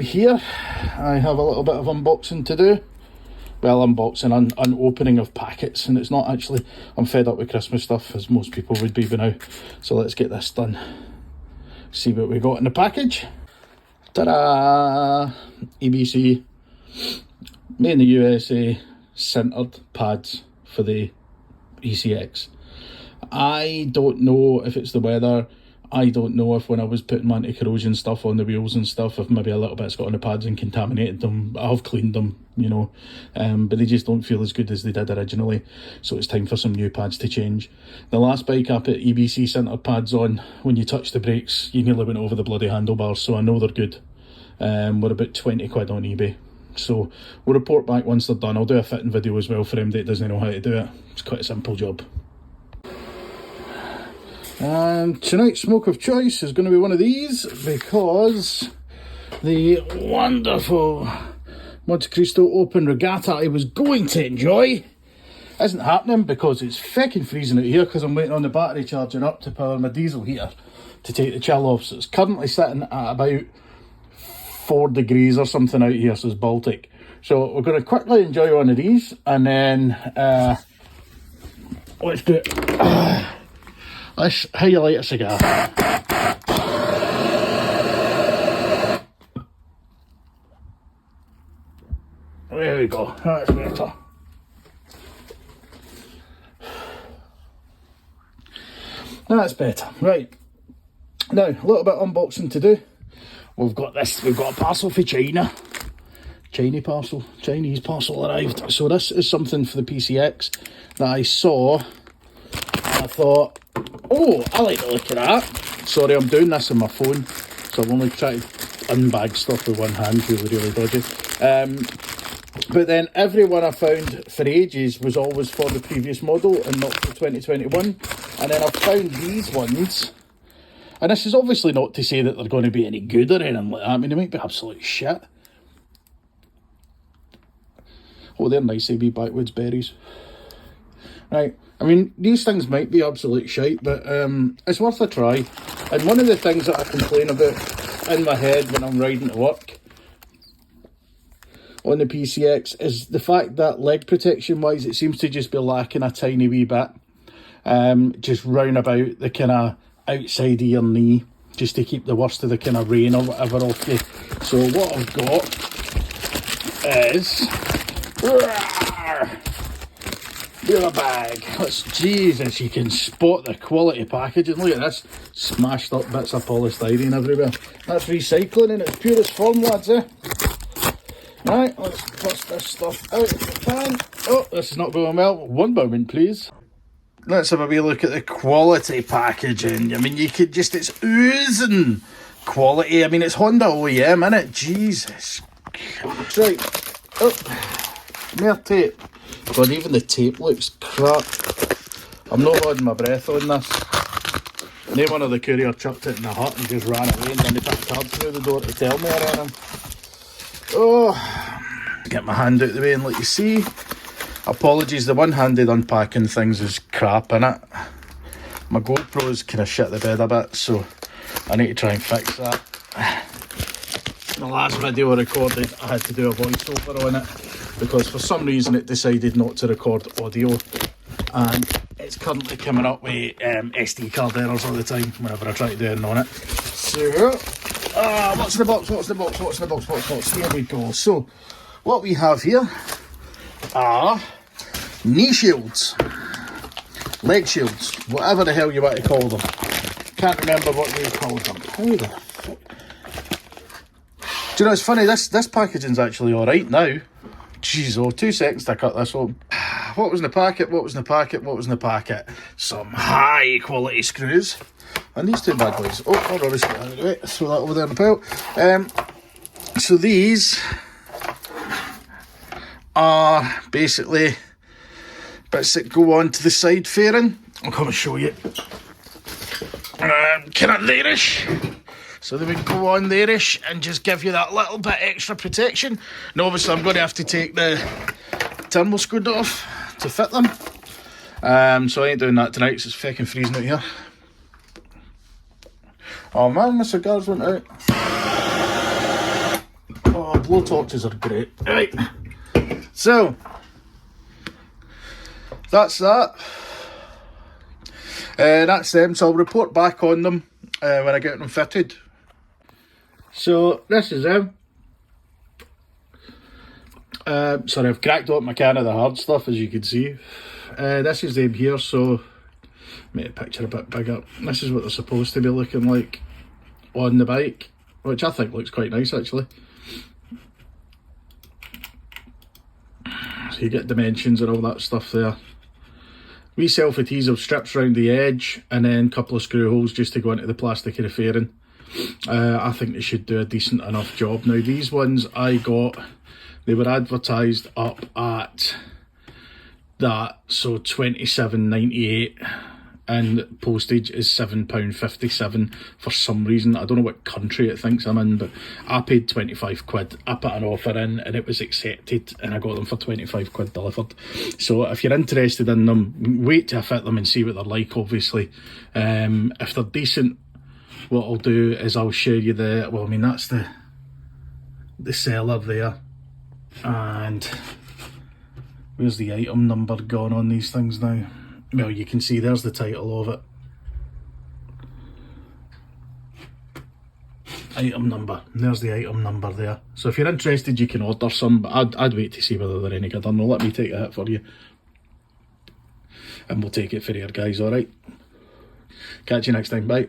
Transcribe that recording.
Here I have a little bit of unboxing to do. Well, unboxing, unopening of packets, and it's not actually, I'm fed up with Christmas stuff, as most people would be by now. So let's get this done. See what we got in the package. Ta-da! EBC, made in the USA, centered pads for the PCX. I don't know if it's the weather. I don't know if when I was putting my anti-corrosion stuff on the wheels and stuff, if maybe a little bit's got on the pads and contaminated them. I have cleaned them, you know, but they just don't feel as good as they did originally. So it's time for some new pads to change. The last bike I put EBC centre pads on, when you touch the brakes, you nearly went over the bloody handlebars, so I know they're good. We're about 20 quid on eBay. So we'll report back once they're done. I'll do a fitting video as well for him that doesn't know how to do it. It's quite a simple job. And tonight's smoke of choice is going to be one of these, because the wonderful Monte Cristo Open Regatta I was going to enjoy isn't happening because it's feckin' freezing out here, because I'm waiting on the battery charging up to power my diesel heater to take the chill off. So it's currently sitting at about 4 degrees or something out here, so it's Baltic. So we're going to quickly enjoy one of these, and then let's do it. Let's, how you light a cigar? There we go, that's better. That's better. Right, now a little bit of unboxing to do. We've got a parcel for China. Chinese parcel arrived. So this is something for the PCX that I saw, and I thought, oh, I like the look of that. Sorry, I'm doing this on my phone, so I'm only trying to unbag stuff with one hand, really dodgy. But then every one I found for ages was always for the previous model and not for 2021. And then I've found these ones, and this is obviously not to say that they're going to be any good or anything like that. I mean, they might be absolute shit. Oh, they're nice, they be backwoods berries. Right. I mean, these things might be absolute shite, but it's worth a try. And one of the things that I complain about in my head when I'm riding to work on the PCX is the fact that leg protection wise, it seems to just be lacking a tiny wee bit. Just round about the kind of outside of your knee, just to keep the worst of the kind of rain or whatever off you. So what I've got is a bag. Jesus, you can spot the quality packaging. Look at this, smashed up bits of polystyrene everywhere. That's recycling in its purest form, lads, eh? Right, let's bust this stuff out if we can. Oh, this is not going well. One moment, please. Let's have a wee look at the quality packaging. I mean, you could just, it's oozing quality. I mean, it's Honda OEM, innit? Jesus. Right. Oh, more tape. God, even the tape looks crap. I'm not holding my breath on this. No one of the courier chucked it in the hut and just ran away, and then they put a card through the door to tell me or anything. Oh, get my hand out the way and let you see. Apologies, the one-handed unpacking things is crap, innit? My GoPro's kind of shit the bed a bit, so I need to try and fix that. The last video I recorded, I had to do a voiceover on it, because for some reason it decided not to record audio, and it's currently coming up with SD card errors all the time whenever I try to do anything on it. So, what's the box? Here we go. So, what we have here are knee shields, leg shields, whatever the hell you want to call them. Can't remember what they called them. How the fuck? Do you know, it's funny, this packaging's actually alright now. Jeez, oh, 2 seconds to cut this open. What was in the packet? Some high quality screws. And these two bad boys. Oh, I'll rubbish it out of the way. Throw that over there in the pile. So these are basically bits that go on to the side fairing. I'll come and show you. Kind of there-ish. So they would go on there-ish and just give you that little bit extra protection. Now obviously I'm going to have to take the thermal screw off to fit them. So I ain't doing that tonight because it's fucking freezing out here. Oh man, my cigars went out. blowtorches are great. Right, so that's that. That's them, so I'll report back on them when I get them fitted. So this is them. Sorry, I've cracked up my can of the hard stuff, as you can see. This is them here, so make the picture a bit bigger. This is what they're supposed to be looking like on the bike, which I think looks quite nice actually. So you get dimensions and all that stuff there. Wee self-adhesive strips around the edge, and then a couple of screw holes just to go into the plastic of the fairing. I think they should do a decent enough job. Now these ones I got, they were advertised up at that, so £27.98, and postage is £7.57 for some reason. I don't know what country it thinks I'm in, but I paid 25 quid. I put an offer in and it was accepted, and I got them for 25 quid delivered. So if you're interested in them, wait till I fit them and see what they're like, obviously. If they're decent, what I'll do is I'll show you the, well, I mean, that's the seller there, and where's the item number gone on these things now? Well, you can see there's the title of it. Item number. There's the item number there. So if you're interested, you can order some, but I'd wait to see whether they're any good or not. Let me take a hit for you. And we'll take it for here, guys, alright? Catch you next time, bye.